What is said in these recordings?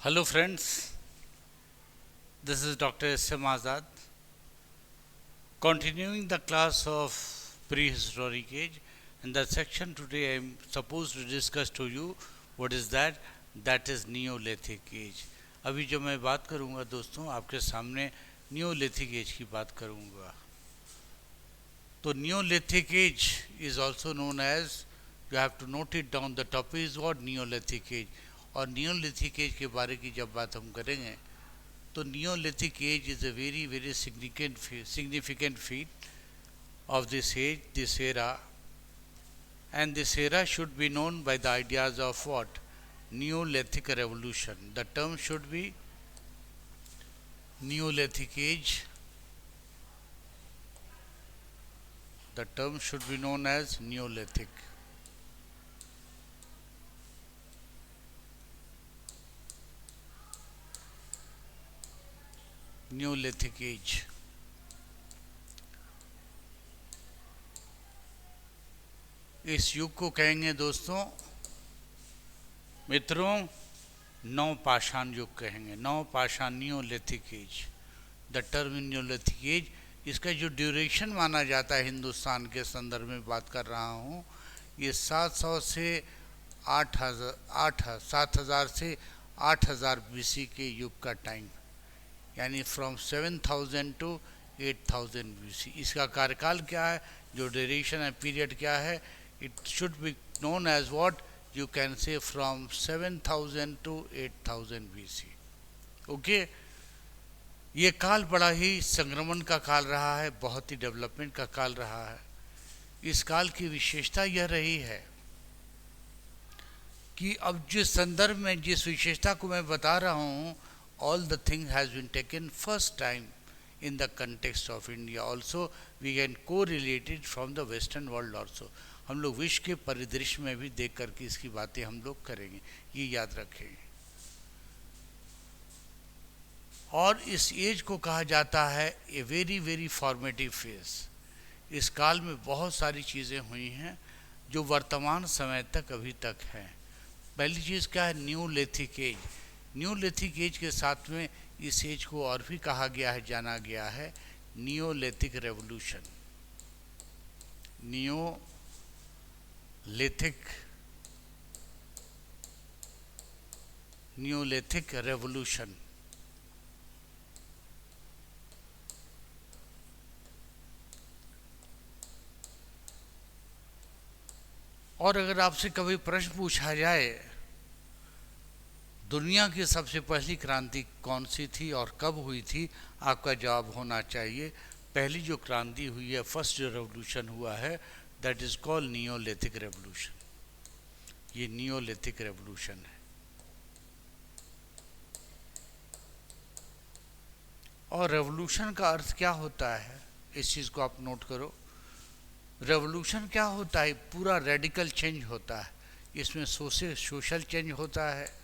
Hello friends, this is Dr. S.M. Azad, continuing the class of prehistoric age. In the section today I am supposed to discuss to you what is that is Neolithic age. अभी जो मैं बात करूँगा दोस्तों आपके सामने Neolithic age की बात करूँगा. तो Neolithic age is also known as, you have to note it down, the topic is what Neolithic age. और Neolithic age के बारे की जब बात हम करेंगे तो Neolithic age is a very significant feat of this age, this era, and this era should be known by the ideas of what? Neolithic revolution. The term should be Neolithic age. The term should be known as Neolithic. Neolithic age. इस युग को कहेंगे दोस्तों मित्रों नवपाषाण युग कहेंगे. नवपाषाण neolithic age. The term neolithic age, इसका जो ड्यूरेशन माना जाता है हिंदुस्तान के संदर्भ में बात कर रहा हूँ, ये 700 से 7000 से 8000 बीसी के युग का टाइम, यानी फ्रॉम 7000 टू 8000 बीसी. इसका कार्यकाल क्या है, जो ड्यूरेशन है, पीरियड क्या है, it should be known as what you can say from 7000 to 8000 BC. Okay, ये काल बड़ा ही संक्रमण का काल रहा है, बहुत ही डेवलपमेंट का काल रहा है. इस काल की विशेषता यह रही है कि अब जिस संदर्भ में जिस विशेषता को मैं बता रहा हूँ, all the things has been taken first time in the context of India. Also we can correlate it from the western world also. हम लोग विश्व के परिदृश्य में भी देख करके इसकी बातें हम लोग करेंगे, ये याद रखें. और इस एज को कहा जाता है ए वेरी फॉर्मेटिव फेज. इस काल में बहुत सारी चीज़ें हुई हैं जो वर्तमान समय तक अभी तक हैं. पहली चीज़ क्या है, न्यूलिथिक एज. न्यूलिथिक एज के साथ में इस एज को और भी कहा गया है, जाना गया है नियोलिथिक रेवोल्यूशन. Neolithic revolution. और अगर आपसे कभी प्रश्न पूछा जाए दुनिया की सबसे पहली क्रांति कौन सी थी और कब हुई थी, आपका जवाब होना चाहिए पहली जो क्रांति हुई है, फर्स्ट जो रेवोल्यूशन हुआ है, that is called Neolithic revolution. ये नियोलिथिक रेवोल्यूशन है. और रेवोल्यूशन का अर्थ क्या होता है, इस चीज़ को आप नोट करो. रेवोल्यूशन क्या होता है, पूरा रेडिकल चेंज होता है. इसमें सोशल चेंज होता है,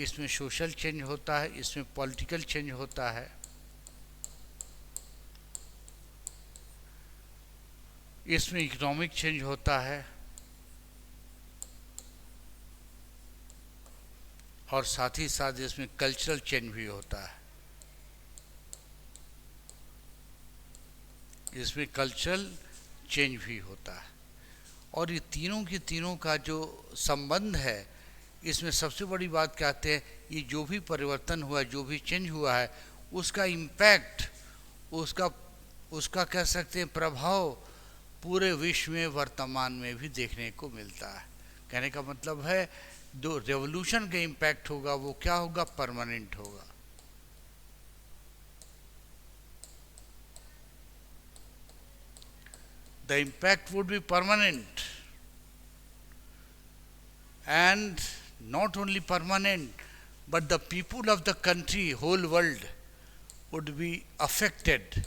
इसमें सोशल चेंज होता है, इसमें पॉलिटिकल चेंज होता है, इसमें इकोनॉमिक चेंज होता है, और साथ ही साथ इसमें कल्चरल चेंज भी होता है. इसमें कल्चरल चेंज भी होता है. और ये तीनों की तीनों का जो संबंध है, इसमें सबसे बड़ी बात कहते हैं, ये जो भी परिवर्तन हुआ है, जो भी चेंज हुआ है, उसका इम्पैक्ट, उसका कह सकते हैं प्रभाव पूरे विश्व में वर्तमान में भी देखने को मिलता है. कहने का मतलब है जो रेवोल्यूशन का इम्पैक्ट होगा वो क्या होगा, परमानेंट होगा. The impact would be permanent, and not only permanent, but the people of the country, whole world would be affected.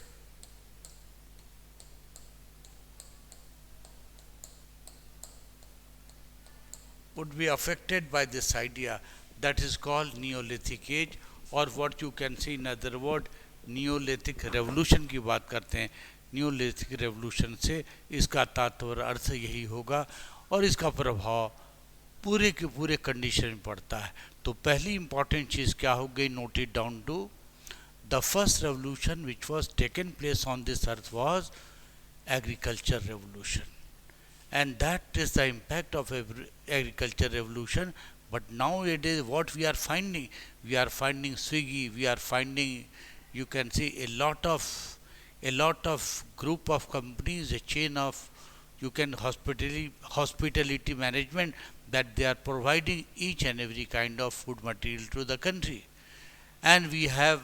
Would be affected by this idea, that is called Neolithic age, or what you can say in other word Neolithic revolution की बात करते हैं. Neolithic revolution से इसका तात्पर्य अर्थ यही होगा, और इसका प्रभाव पूरे के पूरे कंडीशन में पड़ता है। तो पहली इंपॉर्टेंट चीज़ क्या हो गई, note it down too, the first revolution which was taken place on this earth was agriculture revolution, and that is the impact of agriculture revolution. But nowadays what we are finding Swiggy, we are finding, you can see a lot of group of companies, a chain of, you can hospitality management, that they are providing each and every kind of food material to the country. And we have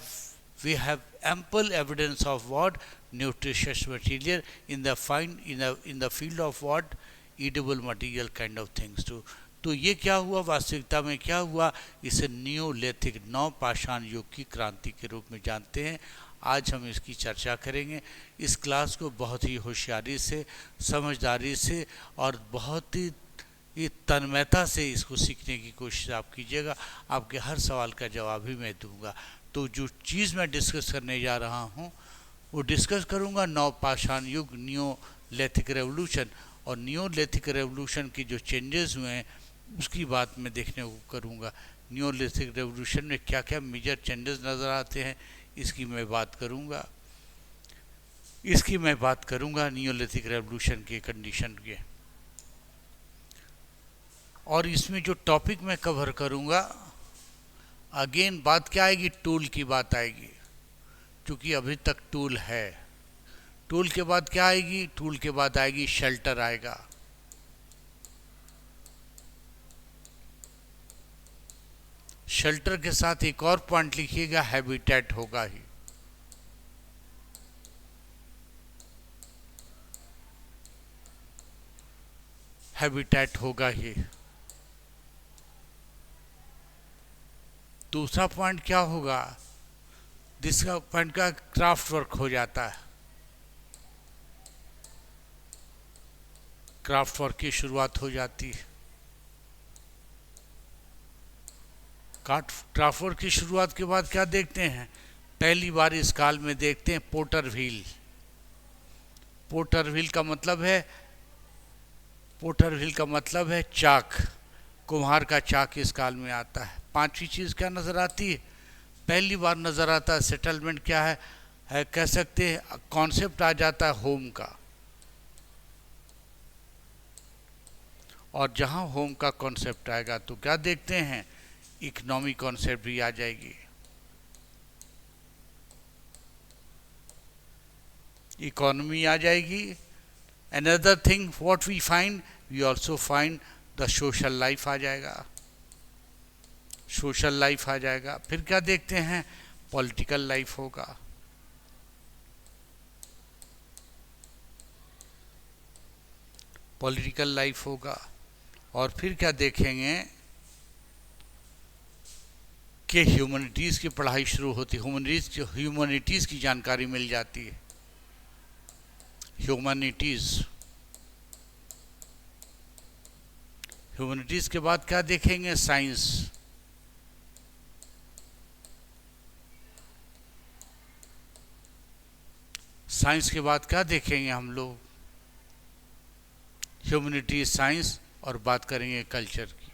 ample evidence of what, nutritious material in the field of what, eatable material kind of things too. तो ये क्या हुआ, वास्तविकता में क्या हुआ, इसे Neolithic नवपाषाण युग की क्रांति के रूप में जानते हैं। आज हम इसकी चर्चा करेंगे। इस क्लास को बहुत ही होशियारी से, समझदारी से और बहुत ही ये तन्मयता से इसको सीखने की कोशिश आप कीजिएगा। आपके हर सवाल का जवाब भी मैं दूंगा। तो जो चीज़ मैं डिस्कस करने जा रहा हूँ वो डिस्कस करूँगा नवपाषाण युग, नियोलिथिक रेवोल्यूशन, और नियोलिथिक रेवोल्यूशन की जो चेंजेस हुए हैं उसकी बात मैं देखने को करूँगा। नियोलिथिक रेवोल्यूशन में क्या क्या मेजर चेंजेस नज़र आते हैं इसकी मैं बात करूँगा नियोलिथिक रेवोल्यूशन के कंडीशन के। और इसमें जो टॉपिक मैं कवर करूँगा, अगेन बात क्या आएगी, टूल की बात आएगी, क्योंकि अभी तक टूल है। टूल के बाद क्या आएगी, टूल के बाद आएगी शेल्टर आएगा। शेल्टर के साथ एक और पॉइंट लिखिएगा, हैबिटेट होगा ही। हैबिटेट होगा ही। दूसरा पॉइंट क्या होगा, जिसका पॉइंट का क्राफ्ट वर्क हो जाता है। क्राफ्ट वर्क की शुरुआत हो जाती है। क्राफ्ट वर्क की शुरुआत के बाद क्या देखते हैं, पहली बार इस काल में देखते हैं पोटर व्हील। पोटर व्हील का मतलब है चाक, कुम्हार का चाक इस काल में आता है। पांचवी चीज क्या नजर आती है, पहली बार नजर आता है सेटलमेंट क्या है कह सकते हैं, कॉन्सेप्ट आ जाता है होम का। और जहां होम का कॉन्सेप्ट आएगा तो क्या देखते हैं, इकोनॉमिक कॉन्सेप्ट भी आ जाएगी। इकोनॉमी आ जाएगी। Another thing what we find, we also find the social life आ जाएगा। सोशल लाइफ आ जाएगा। फिर क्या देखते हैं, पॉलिटिकल लाइफ होगा। पॉलिटिकल लाइफ होगा। और फिर क्या देखेंगे कि ह्यूमैनिटीज की पढ़ाई शुरू होती, ह्यूमैनिटीज की जानकारी मिल जाती है। ह्यूमैनिटीज के बाद क्या देखेंगे, साइंस। साइंस के बाद क्या देखेंगे हम लोग, ह्यूमैनिटीज, साइंस, और बात करेंगे कल्चर की।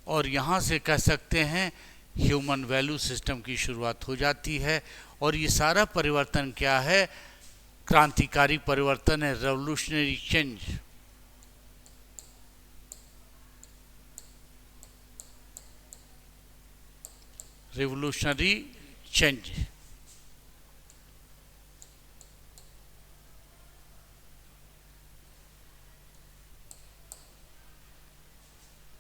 और यहाँ से कह सकते हैं ह्यूमन वैल्यू सिस्टम की शुरुआत हो जाती है। और ये सारा परिवर्तन क्या है, क्रांतिकारी परिवर्तन है, रेवोल्यूशनरी चेंज। Revolutionary change.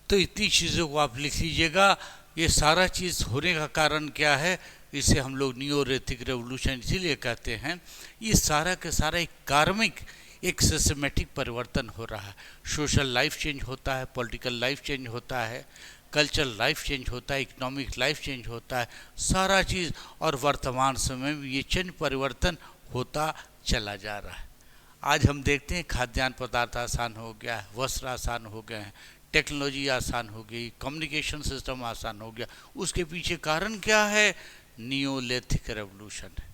तो इतनी चीज़ों को आप लिख लीजिएगा। ये सारा चीज़ होने का कारण क्या है, इसे हम लोग नियोलिथिक रेवोल्यूशन इसीलिए कहते हैं। ये सारा का सारा एक कार्मिक, एक सिस्टमेटिक परिवर्तन हो रहा है। सोशल लाइफ चेंज होता है, पॉलिटिकल लाइफ चेंज होता है, कल्चरल लाइफ चेंज होता है, इकोनॉमिक लाइफ चेंज होता है, सारा चीज़। और वर्तमान समय में ये चेंज परिवर्तन होता चला जा रहा है। आज हम देखते हैं खाद्यान्न पदार्थ आसान हो गया है, वस्त्र आसान हो गए हैं, टेक्नोलॉजी आसान हो गई, कम्युनिकेशन सिस्टम आसान हो गया। उसके पीछे कारण क्या है, नियोलिथिक रेवोल्यूशन है।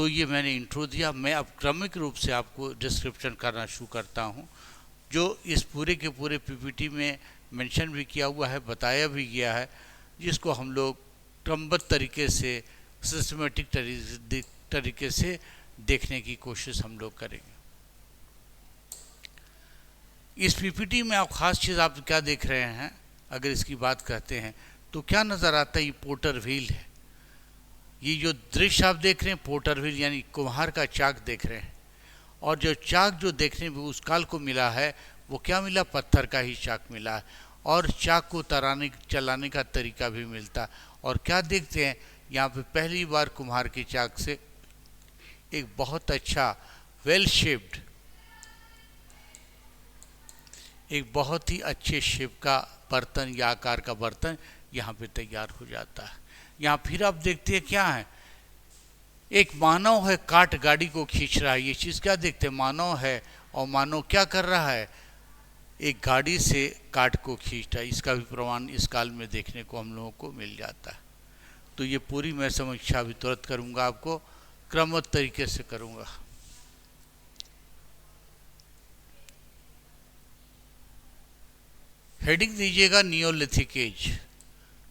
तो ये मैंने इंट्रो दिया। मैं अब क्रमिक रूप से आपको डिस्क्रिप्शन करना शुरू करता हूँ, जो इस पूरे के पूरे पीपीटी में मेंशन भी किया हुआ है, बताया भी गया है, जिसको हम लोग क्रमबद्ध तरीके से, सिस्टमेटिक तरीके से देखने की कोशिश हम लोग करेंगे। इस पीपीटी में आप खास चीज़ आप क्या देख रहे हैं, अगर इसकी बात करते हैं तो क्या नज़र आता है? ये पोटर व्हील है। ये जो दृश्य आप देख रहे हैं, पोटर व्हील यानी कुम्हार का चाक देख रहे हैं। और जो चाक जो देखने में उस काल को मिला है, वो क्या मिला? पत्थर का ही चाक मिला है। और चाक को चलाने का तरीका भी मिलता। और क्या देखते हैं यहाँ पे, पहली बार कुम्हार के चाक से एक बहुत अच्छा वेल शेप्ड, एक बहुत ही अच्छे शेप का बर्तन या आकार का बर्तन यहाँ पे तैयार हो जाता है। यहाँ फिर आप देखते हैं क्या है, एक मानव है, काट गाड़ी को खींच रहा है। ये चीज़ क्या देखते हैं? मानव है, और मानव क्या कर रहा है? एक गाड़ी से काट को खींचता है। इसका भी प्रमाण इस काल में देखने को हम लोगों को मिल जाता है। तो ये पूरी मैं समीक्षा भी तुरंत करूँगा, आपको क्रमबद्ध तरीके से करूँगा। हेडिंग दीजिएगा neolithic age.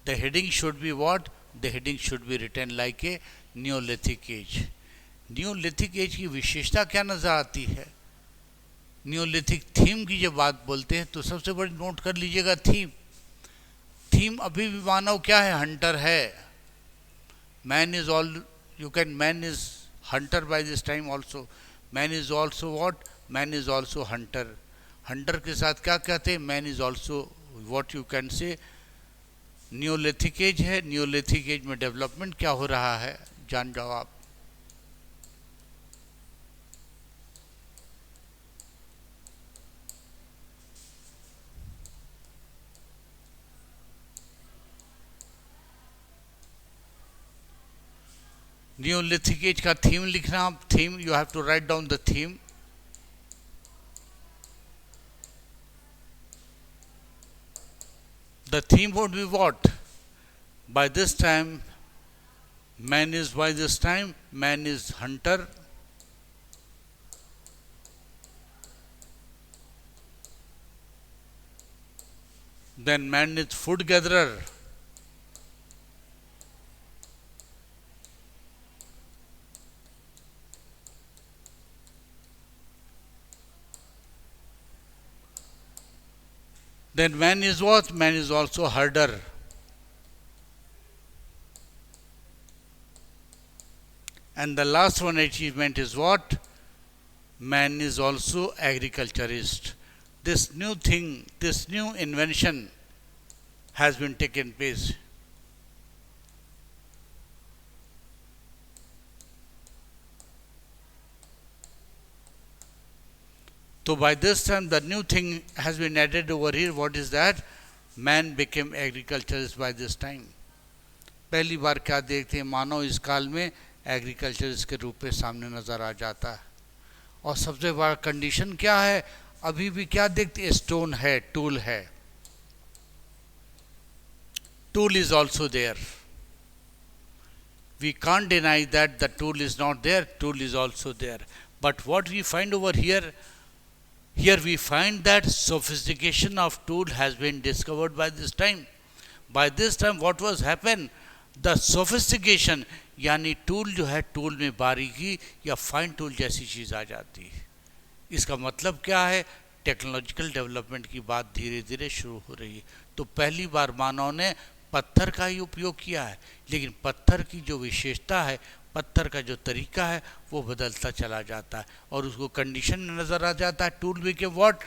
The heading should be what? The heading should be written like a neolithic age. Neolithic age की विशेषता क्या नजर आती है? नियोलिथिक थीम की जब बात बोलते हैं तो सबसे बड़ी नोट कर लीजिएगा थीम। थीम अभी भी मानव क्या है? हंटर है। Man is all man is hunter by this time also. Man is also what? Man is also hunter. Hunter के साथ क्या कहते हैं? Man is also what you can say neolithic age है। नियोलिथिक एज में development क्या हो रहा है, जान जाओ आप। नियोलिथिक एज का थीम लिखना आप। Theme, you have to write down the theme. The theme would be what? By this time, man is hunter. Then man is food gatherer. Then man is what? Man is also herder. And the last one achievement is what? Man is also agriculturist. This new thing, this new invention has been taken place. So by this time the new thing has been added over here. What is that? Man became agriculturist by this time. पहली बार क्या देखते हैं? मानव इस काल में agriculturist के रूप में सामने नजर आ जाता है। और सबसे बड़ा कंडीशन क्या है? अभी भी क्या देखते हैं? स्टोन है, टूल है। Tool is also there. We can't deny that the tool is not there. Tool is also there. But what we find over here, here we find that sophistication of tool has been discovered by this time. By this time what was happened? The sophistication, यानी tool जो है, tool में बारीकी या fine tool जैसी चीज़ आ जाती है। इसका मतलब क्या है? टेक्नोलॉजिकल डेवलपमेंट की बात धीरे धीरे शुरू हो रही है। तो पहली बार मानव ने पत्थर का ही उपयोग किया है, लेकिन पत्थर की जो विशेषता है, पत्थर का जो तरीका है, वो बदलता चला जाता है और उसको कंडीशन में नज़र आ जाता है। Tool became what?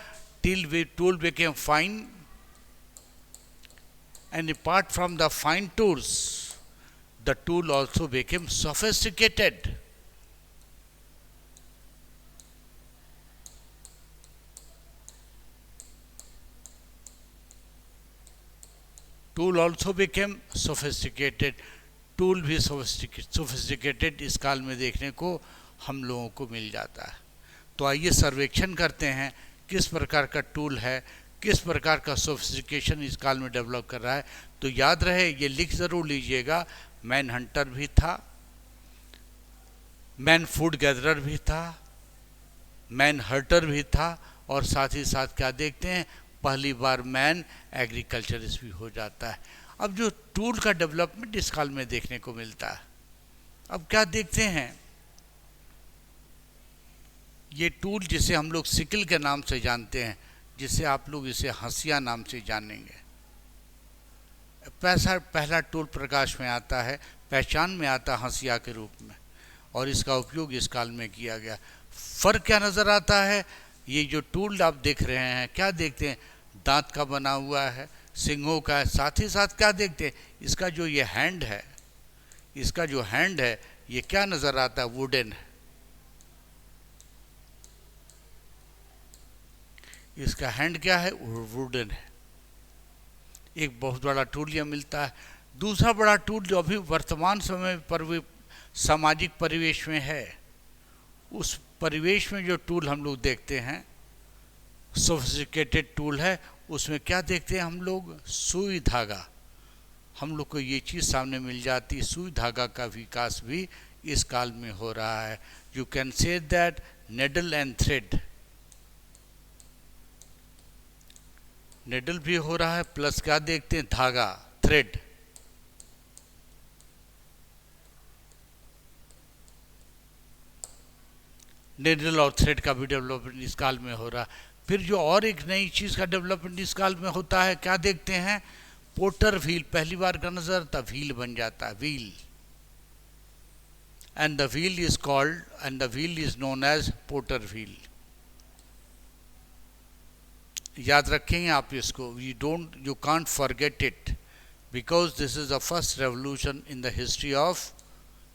Tool became fine, and apart from the fine tools the tool also became sophisticated. Tool also became sophisticated. Tool भी sophisticated इस काल में देखने को हम लोगों को मिल जाता है। तो आइए सर्वेक्षण करते हैं किस प्रकार का टूल है, किस प्रकार का सोफिस्टिकेशन इस काल में डेवलप कर रहा है। तो याद रहे, ये लिख ज़रूर लीजिएगा, मैन हंटर भी था, मैन फूड गैदरर भी था, मैन हर्टर भी था, और साथ ही साथ क्या देखते हैं, पहली बार मैन एग्रीकल्चरिस्ट भी हो जाता है। अब जो टूल का डेवलपमेंट इस काल में देखने को मिलता है, अब क्या देखते हैं, ये टूल जिसे हम लोग सिकल के नाम से जानते हैं, जिसे आप लोग इसे हंसिया नाम से जानेंगे। पहला टूल प्रकाश में आता है, पहचान में आता है हंसिया के रूप में, और इसका उपयोग इस काल में किया गया। फर्क क्या नज़र आता है, ये जो टूल आप देख रहे हैं, क्या देखते हैं, दांत का बना हुआ है, सिंगों का है, साथ ही साथ क्या देखते हैं, इसका जो ये हैंड है, इसका जो हैंड है ये क्या नज़र आता है, वुडन है। इसका हैंड क्या है, वुडन है। एक बहुत बड़ा टूल यह मिलता है। दूसरा बड़ा टूल जो अभी वर्तमान समय पर भी सामाजिक परिवेश में है, उस परिवेश में जो टूल हम लोग देखते हैं, सोफिस्टिकेटेड टूल है, उसमें क्या देखते हैं हम लोग, सुई धागा। हम लोग को ये चीज़ सामने मिल जाती है, सुई धागा का विकास भी इस काल में हो रहा है। You can say that needle and thread, needle भी हो रहा है, प्लस क्या देखते हैं, धागा, थ्रेड। नेडल और थ्रेड का भी डेवलपमेंट इस काल में हो रहा है। फिर जो और एक नई चीज़ का डेवलपमेंट इस काल में होता है, क्या देखते हैं, पोटर व्हील। पहली बार का नजर था, व्हील बन जाता है, wheel, and the wheel is called, and the wheel is known as potter wheel. याद रखेंगे आप इसको, you can't forget it, because this is the first revolution in the history of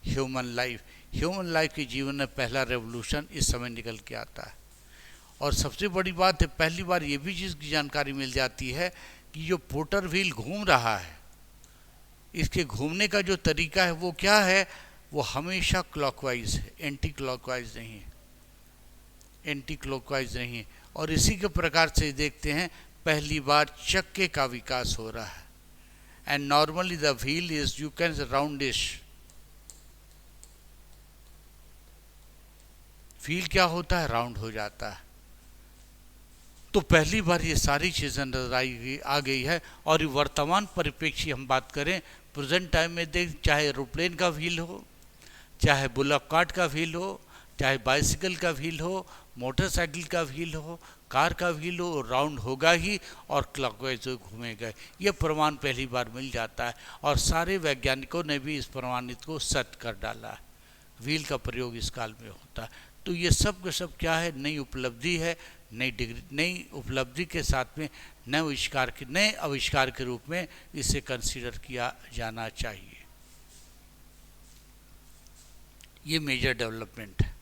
human life. Human life के जीवन में पहला revolution इस समय निकल के आता है। और सबसे बड़ी बात है, पहली बार ये भी चीज़ की जानकारी मिल जाती है कि जो पोटर व्हील घूम रहा है, इसके घूमने का जो तरीका है वो क्या है, वो हमेशा क्लॉकवाइज है, एंटी क्लॉकवाइज नहीं है, एंटी क्लॉकवाइज नहीं है। और इसी के प्रकार से देखते हैं, पहली बार चक्के का विकास हो रहा है। And normally the wheel is, you can roundish, wheel क्या होता है, राउंड हो जाता है। तो पहली बार ये सारी चीज़ें नजर आ गई है। और वर्तमान परिप्रेक्ष्य हम बात करें, प्रेजेंट टाइम में देख, चाहे एरोप्लेन का व्हील हो, चाहे बुलक कार्ट का व्हील हो, चाहे बाइसिकल का व्हील हो, मोटरसाइकिल का व्हील हो, कार का व्हील हो, राउंड होगा ही और क्लॉकवाइज घूमेगा। ये प्रमाण पहली बार मिल जाता है, और सारे वैज्ञानिकों ने भी इस प्रमाणित को सत्य कर डाला है। व्हील का प्रयोग इस काल में होता है। तो ये सब का सब क्या है, नई उपलब्धि है, नई डिग्री, नई उपलब्धि के साथ में नए आविष्कार के रूप में इसे कंसीडर किया जाना चाहिए। ये मेजर डेवलपमेंट है।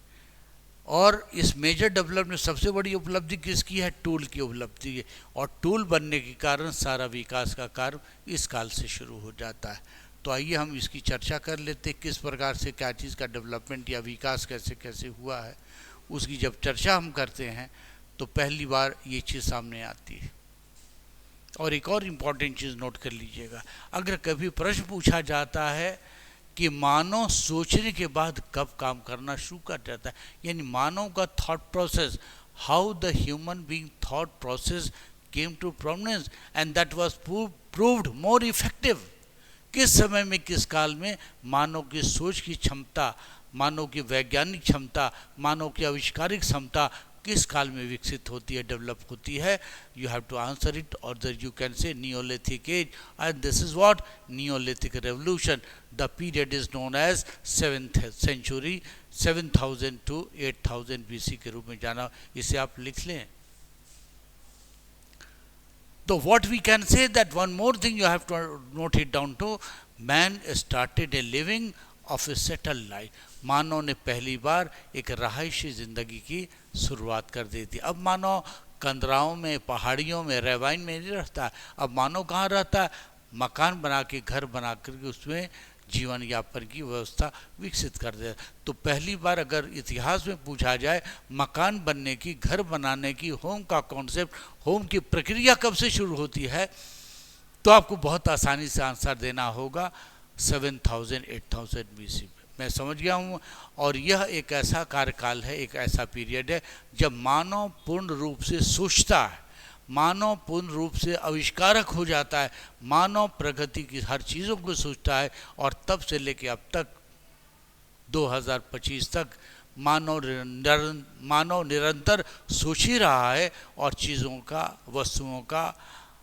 और इस मेजर डेवलपमेंट में सबसे बड़ी उपलब्धि किसकी है, टूल की उपलब्धि है। और टूल बनने के कारण सारा विकास का कार्य इस काल से शुरू हो जाता है। तो आइए हम इसकी चर्चा कर लेते हैं, किस प्रकार से क्या चीज़ का डेवलपमेंट या विकास कैसे कैसे हुआ है। उसकी जब चर्चा हम करते हैं तो पहली बार ये चीज़ सामने आती है। और एक और इम्पॉर्टेंट चीज़ नोट कर लीजिएगा, अगर कभी प्रश्न पूछा जाता है कि मानव सोचने के बाद कब काम करना शुरू कर जाता है, यानी मानव का thought process, how the human being thought process came to prominence and that was proved more effective. किस समय में, किस काल में मानव की सोच की क्षमता, मानव की वैज्ञानिक क्षमता, मानव की आविष्कारिक क्षमता किस काल में विकसित होती है, डेवलप होती है। You have to answer it, और you can say neolithic age, and this is what, neolithic revolution. The period is known as 7th century, 7000 to 8000 BC के रूप में जाना। इसे आप लिख लें। So what we can say, that one more thing you have to note it down to, man started a living of a settled life. मानव ने पहली बार एक रहायशी जिंदगी की शुरुआत कर दी थी। अब मानव कंदराओं में, पहाड़ियों में, रेवाइन में नहीं रहता। अब मानव कहाँ रहता है, मकान बना के, घर बना करके उसमें जीवन यापन की व्यवस्था विकसित कर दे। तो पहली बार अगर इतिहास में पूछा जाए मकान बनने की, घर बनाने की, होम का कॉन्सेप्ट, होम की प्रक्रिया कब से शुरू होती है, तो आपको बहुत आसानी से आंसर देना होगा 7000 8000 BC में। मैं समझ गया हूँ। और यह एक ऐसा कार्यकाल है, एक ऐसा पीरियड है जब मानव पूर्ण रूप से सोचता है, मानव पूर्ण रूप से आविष्कारक हो जाता है, मानव प्रगति की हर चीज़ों को सोचता है। और तब से लेके अब तक 2025 तक मानव निरंतर सोच ही रहा है और चीज़ों का, वस्तुओं का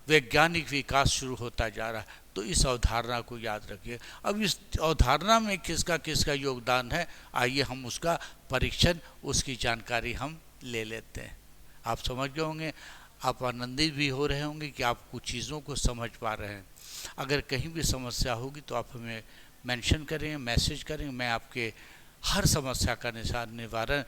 वैज्ञानिक विकास शुरू होता जा रहा है। तो इस अवधारणा को याद रखिए। अब इस अवधारणा में किसका किसका योगदान है, आइए हम उसका परीक्षण, उसकी जानकारी हम ले लेते हैं। आप समझ गए होंगे, आप आनंदित भी हो रहे होंगे कि आप कुछ चीज़ों को समझ पा रहे हैं। अगर कहीं भी समस्या होगी तो आप हमें मेंशन करें, मैसेज करें, मैं आपके हर समस्या का निवारण,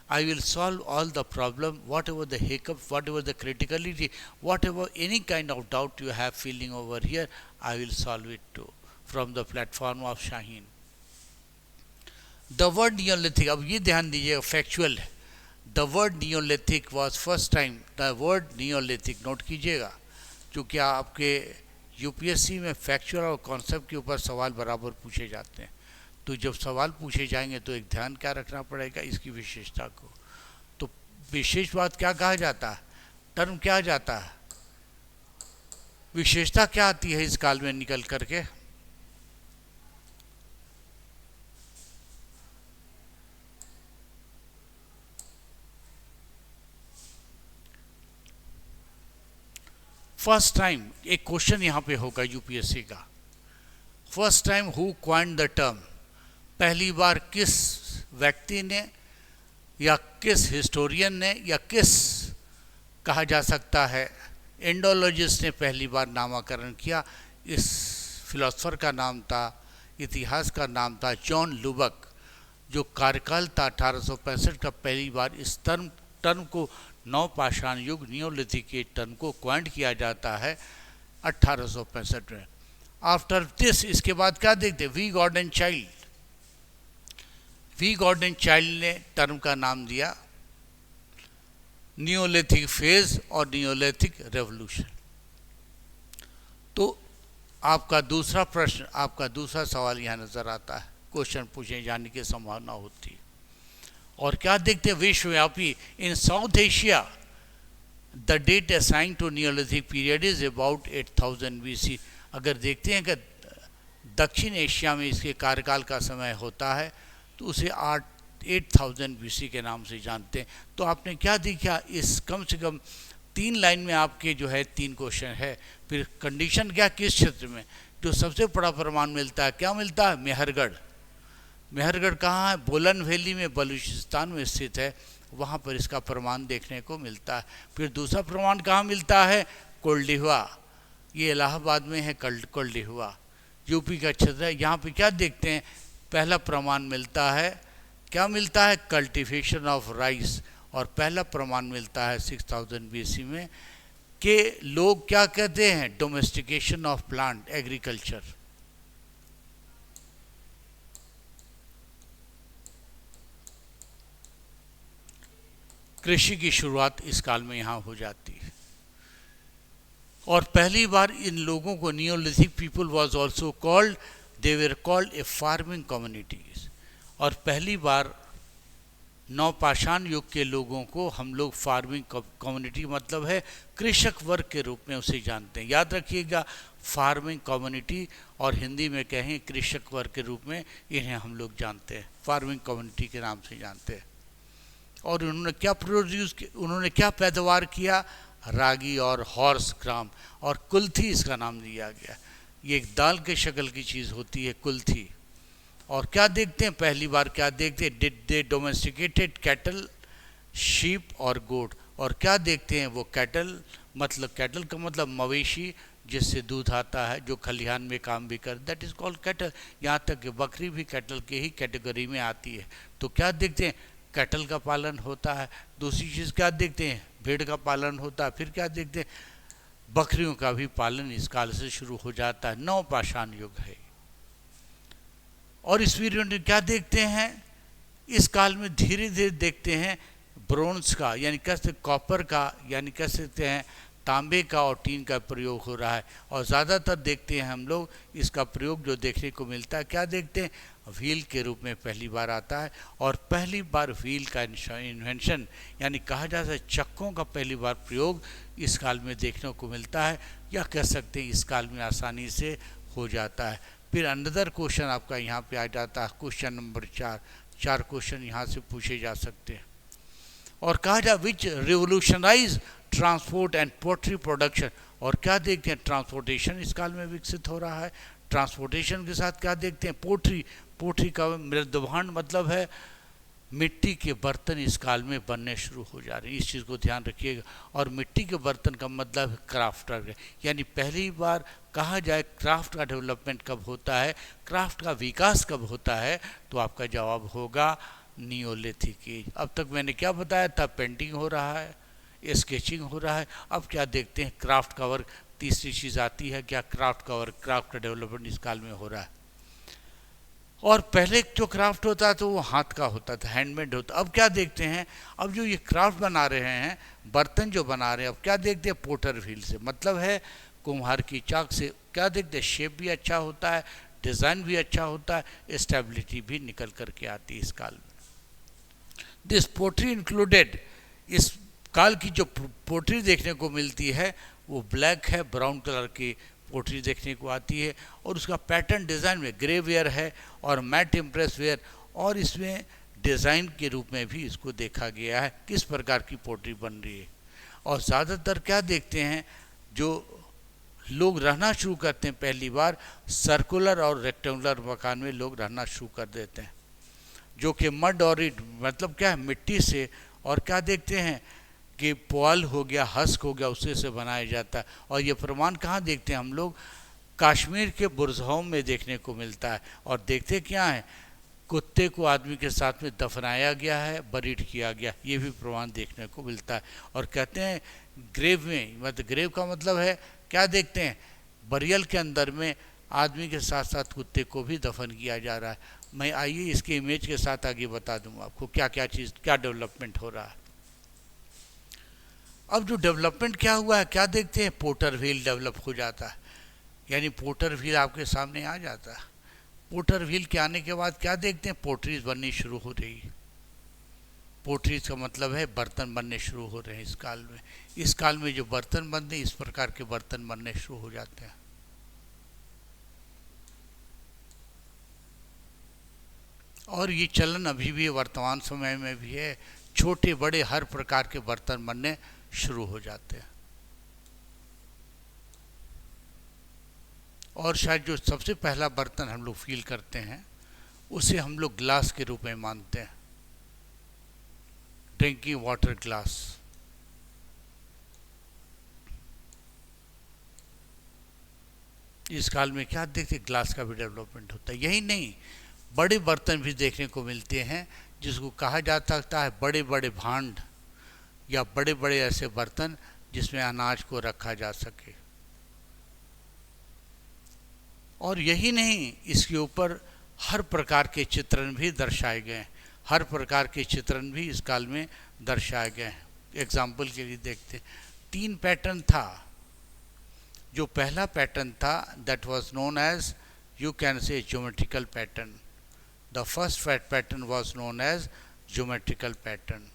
I will solve all the problem, whatever the hiccup, whatever the criticality, whatever any kind of doubt you have feeling over here, I will solve it too from the platform of Shaheen. The word Neolithic, अब ये ध्यान दीजिएगा, factual है। The word Neolithic was first time, the word Neolithic note कीजिएगा, क्योंकि आपके UPSC में factual और कॉन्सेप्ट के ऊपर सवाल बराबर पूछे जाते हैं। तो जब सवाल पूछे जाएंगे तो एक ध्यान क्या रखना पड़ेगा, इसकी विशेषता को। तो विशेष बात क्या कहा जाता है, टर्म क्या जाता है, विशेषता क्या आती है इस काल में निकल करके। फर्स्ट टाइम एक क्वेश्चन यहां पे होगा यूपीएससी का, first time who coined the term, पहली बार किस व्यक्ति ने या किस हिस्टोरियन ने या किस कहा जा सकता है इंडोलॉजिस्ट ने पहली बार नामकरण किया। इस फिलोसफर का नाम था, इतिहास का नाम था जॉन लुबक। जो कार्यकाल था 1865 का, पहली बार इस टर्म को नवपाषाण युग नियोलिथिक के टर्म को क्वाइंट किया जाता है 1865 में। आफ्टर दिस, इसके बाद क्या देखते, V Gordon Childe, V Gordon Childe ने टर्म का नाम दिया नियोलिथिक फेज और नियोलिथिक रेवोल्यूशन। तो आपका दूसरा प्रश्न, आपका दूसरा सवाल यहाँ नजर आता है, क्वेश्चन पूछे जाने की संभावना होती है। और क्या देखते हैं, विश्वव्यापी in South Asia the date assign to neolithic period is about 8000 BC। अगर देखते हैं कि दक्षिण एशिया में इसके कार्यकाल का समय होता है तो उसे 8000 BC के नाम से जानते हैं। तो आपने क्या देखा, इस कम से कम 3 लाइन में आपके जो है 3 क्वेश्चन है। फिर कंडीशन क्या, किस क्षेत्र में जो सबसे बड़ा प्रमाण मिलता है, क्या मिलता है, मेहरगढ़। मेहरगढ़ कहाँ है, बोलन वैली में बलूचिस्तान में स्थित है, वहाँ पर इसका प्रमाण देखने को मिलता है। फिर दूसरा प्रमाण कहाँ मिलता है, कोल्डिहुआ, ये इलाहाबाद में है कोल्डिहुआ, यूपी का क्षेत्र है। यहाँ पे क्या देखते हैं, पहला प्रमाण मिलता है, क्या मिलता है, कल्टीवेशन ऑफ राइस। और पहला प्रमाण मिलता है 6000 BC में कि लोग क्या कहते हैं, डोमेस्टिकेशन ऑफ प्लांट, एग्रीकल्चर। कृषि की शुरुआत इस काल में यहाँ हो जाती है। और पहली बार इन लोगों को Neolithic people was also called, they were called a farming communities. और पहली बार नवपाषाण युग के लोगों को हम लोग फार्मिंग कम्युनिटी मतलब है कृषक वर्ग के रूप में उसे जानते हैं। याद रखिएगा, फार्मिंग कम्युनिटी और हिंदी में कहें कृषक वर्ग के रूप में इन्हें हम लोग जानते हैं, फार्मिंग कम्युनिटी के नाम से जानते हैं। और उन्होंने क्या प्रोड्यूस, उन्होंने क्या पैदावार किया, रागी और हॉर्स ग्राम, और कुल्थी इसका नाम दिया गया। ये एक दाल के शक्ल की चीज़ होती है कुल्थी। और क्या देखते हैं, पहली बार क्या देखते हैं, did they domesticated cattle, sheep और गोट। और क्या देखते हैं, वो कैटल, मतलब कैटल का मतलब मवेशी जिससे दूध आता है, जो खलिहान में काम भी कर, दैट इज़ कॉल्ड कैटल। यहाँ तक कि बकरी भी कैटल के ही कैटेगरी में आती है। तो क्या देखते हैं, कैटल का पालन होता है। दूसरी चीज़ क्या देखते हैं, भेड़ का पालन होता है। फिर क्या देखते हैं, बकरियों का भी पालन इस काल से शुरू हो जाता है। नवपाषाण युग है। और इस पीरियड में क्या देखते हैं, इस काल में धीरे धीरे देखते हैं ब्रोंज का, यानी कह सकते कॉपर का, यानी कह सकते हैं तांबे का और टीन का प्रयोग हो रहा है। और ज़्यादातर देखते हैं हम लोग इसका प्रयोग जो देखने को मिलता है, क्या देखते हैं, व्हील के रूप में पहली बार आता है। और पहली बार व्हील का इन्वेंशन यानी कहा जाता है चक्कों का पहली बार प्रयोग इस काल में देखने को मिलता है, या कह सकते हैं इस काल में आसानी से हो जाता है। फिर अनदर क्वेश्चन आपका यहाँ पे आ जाता है, क्वेश्चन नंबर 4। 4 क्वेश्चन यहाँ से पूछे जा सकते हैं। और कहा जाए which revolutionize transport and poultry production. और क्या देखते हैं, ट्रांसपोर्टेशन इस काल में विकसित हो रहा है। ट्रांसपोर्टेशन के साथ क्या देखते हैं, पोल्ट्री। पोल्ट्री का मृदभांड मतलब है मिट्टी के बर्तन इस काल में बनने शुरू हो जा रहे हैं, इस चीज़ को ध्यान रखिएगा। और मिट्टी के बर्तन का मतलब है क्राफ्टर, यानी पहली बार कहा जाए क्राफ्ट का डेवलपमेंट कब होता है, क्राफ्ट का विकास कब होता है, तो आपका जवाब होगा नियोलिथिक एज। अब तक मैंने क्या बताया था, पेंटिंग हो रहा है, स्केचिंग हो रहा है। अब क्या देखते हैं, क्राफ्ट का वर्क। तीसरी चीज़ आती है क्या, क्राफ्ट का वर्क, क्राफ्ट का डेवलपमेंट इस काल में हो रहा है। और पहले जो क्राफ्ट होता तो वो हाथ का होता था, हैंडमेड होता। अब क्या देखते हैं, अब जो ये क्राफ्ट बना रहे हैं, बर्तन जो बना रहे हैं, अब क्या देखते हैं, पोटर व्हील से, मतलब है कुम्हार की चाक से। क्या देखते हैं, शेप भी अच्छा होता है, डिज़ाइन भी अच्छा होता है, स्टेबिलिटी भी निकल करके आती है इस काल में। दिस पोट्री इंक्लूडेड, इस काल की जो पोट्री देखने को मिलती है वो ब्लैक है, ब्राउन कलर की पोट्री देखने को आती है। और उसका पैटर्न डिज़ाइन में ग्रे वेयर है और मैट इम्प्रेस वेयर, और इसमें डिज़ाइन के रूप में भी इसको देखा गया है किस प्रकार की पोट्री बन रही है। और ज़्यादातर क्या देखते हैं, जो लोग रहना शुरू करते हैं पहली बार, सर्कुलर और रेक्टेंगुलर मकान में लोग रहना शुरू कर देते हैं, जो कि मड और ईंट मतलब क्या है, मिट्टी से। और क्या देखते हैं कि पुआल हो गया, हस्क हो गया, उसी से बनाया जाता है। और ये प्रमाण कहाँ देखते हैं हम लोग, कश्मीर के बुर्जहों में देखने को मिलता है। और देखते क्या है, कुत्ते को आदमी के साथ में दफनाया गया है, बरीड किया गया, ये भी प्रमाण देखने को मिलता है। और कहते हैं ग्रेव में, मतलब ग्रेव का मतलब है क्या देखते हैं, बरियल के अंदर में आदमी के साथ साथ कुत्ते को भी दफन किया जा रहा है। मैं आइए इसके इमेज के साथ आगे बता दूंगा आपको क्या क्या चीज़, क्या डेवलपमेंट हो रहा है। अब जो डेवलपमेंट क्या हुआ है, क्या देखते हैं, पोटर व्हील डेवलप हो जाता है, यानी पोटर व्हील आपके सामने आ जाता है। पोटर व्हील के आने के बाद क्या देखते हैं, पोट्रीज बननी शुरू हो रही है। पोट्रीज का मतलब है बर्तन बनने शुरू हो रहे हैं इस काल में। इस काल में जो बर्तन बनते हैं, इस प्रकार के बर्तन बनने शुरू हो जाते हैं। और ये चलन अभी भी वर्तमान समय में भी है, छोटे बड़े हर प्रकार के बर्तन बनने शुरू हो जाते हैं। और शायद जो सबसे पहला बर्तन हम लोग फील करते हैं उसे हम लोग ग्लास के रूप में मानते हैं, ड्रिंकिंग वाटर ग्लास। इस काल में क्या देखते, ग्लास का भी डेवलपमेंट होता है। यही नहीं, बड़े बर्तन भी देखने को मिलते हैं, जिसको कहा जा सकता है बड़े बड़े भांड या बड़े बड़े ऐसे बर्तन जिसमें अनाज को रखा जा सके। और यही नहीं, इसके ऊपर हर प्रकार के चित्रण भी दर्शाए गए हैं, हर प्रकार के चित्रण भी इस काल में दर्शाए गए हैं। एग्जाम्पल के लिए देखते, 3 पैटर्न था। जो पहला पैटर्न था that was known as, you can say geometrical pattern. The first pattern was known as geometrical pattern.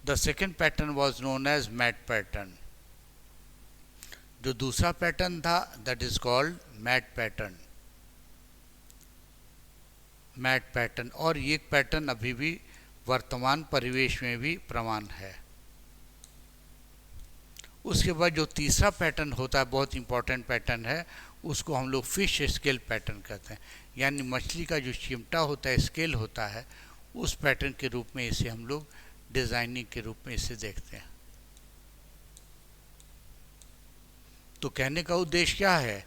The second pattern was known as mat pattern. जो दूसरा पैटर्न था that is called mat pattern. Mat pattern, और ये pattern अभी भी वर्तमान परिवेश में भी प्रमाण है। उसके बाद जो तीसरा पैटर्न होता है, बहुत इंपॉर्टेंट पैटर्न है, उसको हम लोग फिश स्केल पैटर्न कहते हैं, यानी मछली का जो चिमटा होता है, स्केल होता है, उस पैटर्न के रूप में इसे हम लोग डिज़ाइनिंग के रूप में इसे देखते हैं। तो कहने का उद्देश्य क्या है,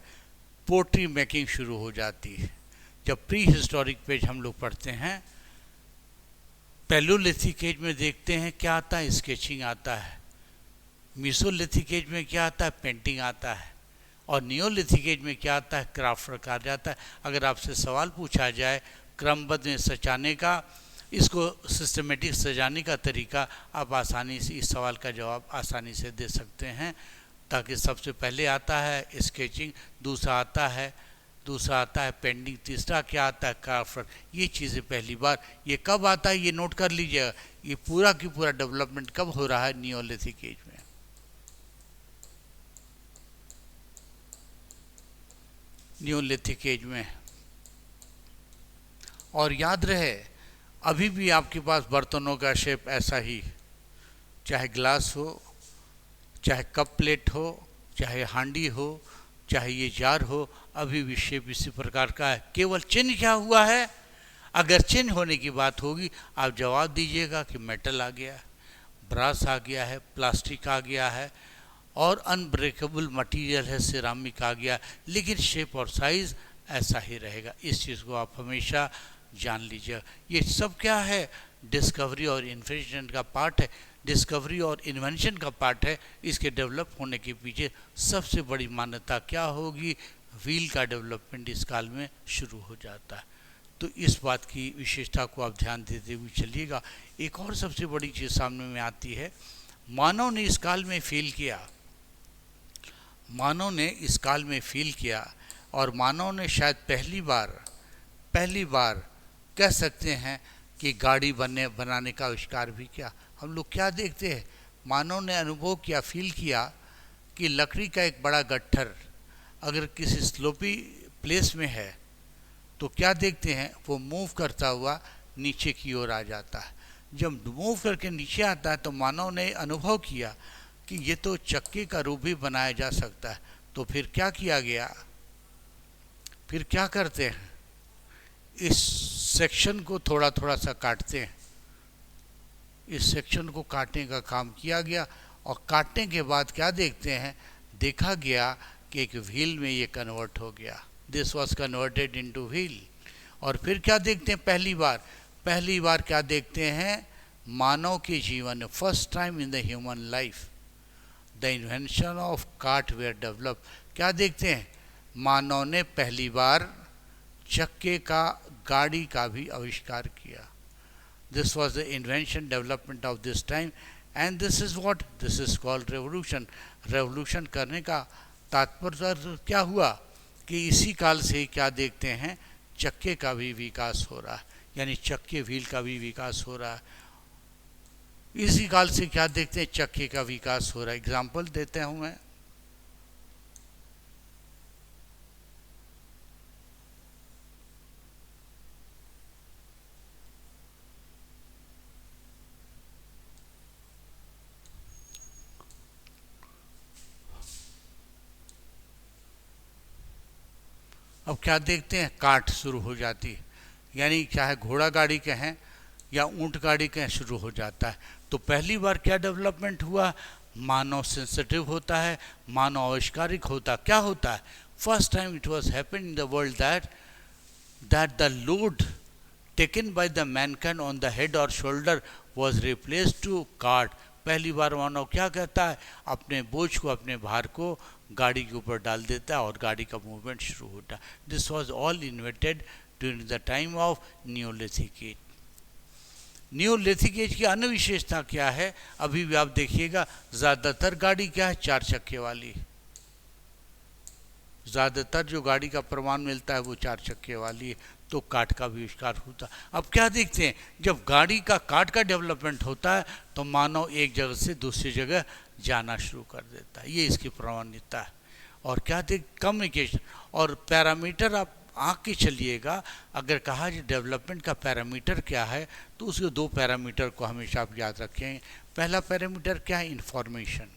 पोट्री मेकिंग शुरू हो जाती है। जब प्री हिस्टोरिक पेज हम लोग पढ़ते हैं, पैलियोलिथिक एज में देखते हैं क्या आता है, स्केचिंग आता है। मीसोलिथिक एज में क्या आता है, पेंटिंग आता है। और नियोलिथिक एज में क्या आता है, क्राफ्ट रखा जाता है। अगर आपसे सवाल पूछा जाए क्रमबद्ध में सजाने का, इसको सिस्टमेटिक सजाने का तरीका, आप आसानी से इस सवाल का जवाब आसानी से दे सकते हैं। ताकि सबसे पहले आता है स्केचिंग, दूसरा आता है दूसरा आता है पेंडिंग, तीसरा क्या आता है क्राफ्ट। ये चीज़ें पहली बार, ये कब आता है ये नोट कर लीजिएगा। ये पूरा की पूरा डेवलपमेंट कब हो रहा है, नियोलिथिक एज में। नियोलिथिक एज में। और याद रहे अभी भी आपके पास बर्तनों का शेप ऐसा ही, चाहे ग्लास हो, चाहे कप प्लेट हो, चाहे हांडी हो, चाहे ये जार हो, अभी भी शेप इसी प्रकार का है। केवल चिन्ह क्या हुआ है, अगर चिन्ह होने की बात होगी आप जवाब दीजिएगा कि मेटल आ गया है, ब्रास आ गया है, प्लास्टिक आ गया है, और अनब्रेकेबल मटेरियल है, सिरामिक आ गया, लेकिन शेप और साइज ऐसा ही रहेगा। इस चीज़ को आप हमेशा जान लीजिएगा। ये सब क्या है, डिस्कवरी और इन्वेंशन का पार्ट है, डिस्कवरी और इन्वेंशन का पार्ट है। इसके डेवलप होने के पीछे सबसे बड़ी मान्यता क्या होगी, व्हील का डेवलपमेंट इस काल में शुरू हो जाता है। तो इस बात की विशेषता को आप ध्यान देते हुए चलिएगा। एक और सबसे बड़ी चीज़ सामने में आती है, मानव ने इस काल में फील किया, मानव ने इस काल में फील किया, और मानव ने शायद पहली बार कह सकते हैं कि गाड़ी बनाने का आविष्कार भी किया। हम लोग क्या देखते हैं, मानव ने अनुभव किया, फील किया कि लकड़ी का एक बड़ा गट्ठर अगर किसी स्लोपी प्लेस में है तो क्या देखते हैं, वो मूव करता हुआ नीचे की ओर आ जाता है। जब मूव करके नीचे आता है तो मानव ने अनुभव किया कि ये तो चक्के का रूप भी बनाया जा सकता है। तो फिर क्या किया गया, फिर क्या करते हैं, इस सेक्शन को थोड़ा थोड़ा सा काटते हैं, इस सेक्शन को काटने का काम किया गया, और काटने के बाद क्या देखते हैं, देखा गया कि एक व्हील में ये कन्वर्ट हो गया, this was converted into wheel. और फिर क्या देखते हैं, पहली बार क्या देखते हैं, मानव के जीवन में first time in the human life the invention of cart were develop. क्या देखते हैं, मानव ने पहली बार चक्के का, गाड़ी का भी आविष्कार किया। This was the invention development of this time, and this is what, this is called revolution. Revolution करने का तात्पर्य क्या हुआ कि इसी काल से क्या देखते हैं, चक्के का भी विकास हो रहा है, यानी चक्के व्हील का भी विकास हो रहा है। इसी काल से क्या देखते हैं, चक्के का विकास हो रहा है। एग्जाम्पल देते हूँ मैं, अब क्या देखते हैं, काट शुरू हो जाती है, यानी चाहे घोड़ा गाड़ी के हैं या ऊंट गाड़ी के हैं, शुरू हो जाता है। तो पहली बार क्या डेवलपमेंट हुआ, मानव सेंसिटिव होता है, मानव आविष्कारिक होता, क्या होता है, first time it was happen in the world that the load taken by the mankind on the head और shoulder was replaced to cart. पहली बार मानव क्या कहता है, अपने बोझ को, अपने भार को गाड़ी के ऊपर डाल देता है और गाड़ी का मूवमेंट शुरू होता है। This was all invented during the time of neolithic age. Neolithic age की अन्य विशेषता क्या है, अभी भी आप देखिएगा ज़्यादातर गाड़ी क्या है, 4 चक्के वाली, ज़्यादातर जो गाड़ी का प्रमाण मिलता है वो 4 चक्के वाली है। तो काट का भी आविष्कार होता। अब क्या देखते हैं, जब गाड़ी का काट का डेवलपमेंट होता है तो मानव एक जगह से दूसरी जगह जाना शुरू कर देता है, ये इसकी प्रमाणिकता है। और क्या देख, कम्युनिकेशन और पैरामीटर आप आँख के चलिएगा, अगर कहा जाए डेवलपमेंट का पैरामीटर क्या है तो उसके 2 पैरामीटर को हमेशा आप याद रखें। पहला पैरामीटर क्या है, इंफॉर्मेशन,